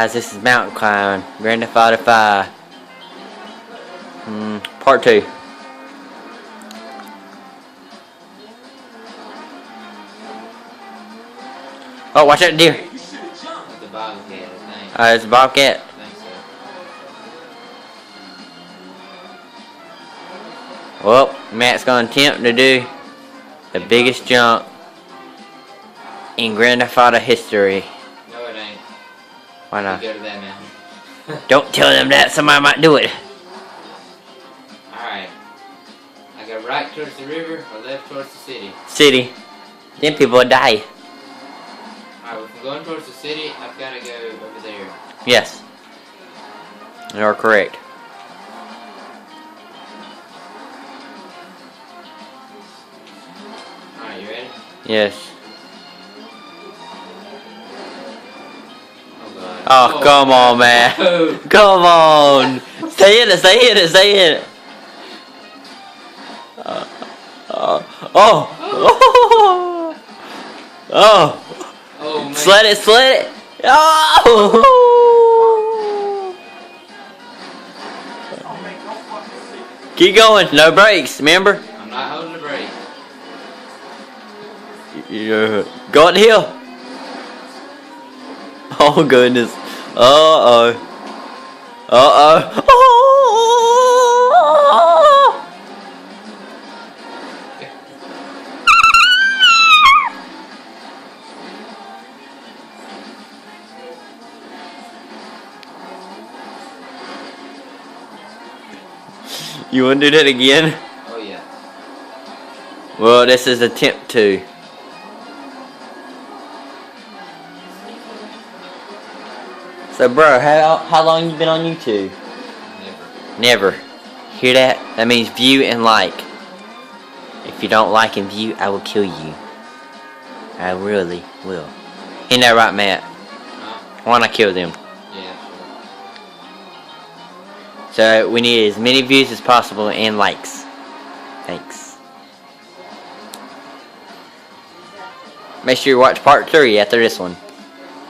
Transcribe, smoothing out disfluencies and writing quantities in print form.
Guys, this is mountain climbing. Grand Theft Auto 5. Part 2. Oh, watch that deer. The bobcat, I think. It's a bobcat. I think so. Well, Matt's gonna attempt to do the biggest jump in Grand Theft Auto history. No, it ain't. Why not? You go to that mountain. Don't tell them that. Somebody might do it. Alright. I go right towards the river or left towards the city? City. Then people will die. Alright, if I'm going towards the city, I've got to go over there. Yes. You are correct. Alright, you ready? Yes. Oh, God. Oh, come on, man. No. Come on. Stay in it, stay in it, stay in it. Oh. Oh, man. Sled it, sled it. Oh. Keep going, no brakes, remember? I'm not holding the brake. Yeah. Go up the hill. Oh goodness. Uh-oh. Uh-oh. Oh. You want to do that again? Oh, yeah. Well, this is attempt 2. So, bro, how long you been on YouTube? Never. Never. Hear that? That means view and like. If you don't like and view, I will kill you. I really will. Ain't that right, Matt? Why not kill them? Yeah, sure. So we need as many views as possible and likes. Thanks. Make sure you watch part 3 after this one.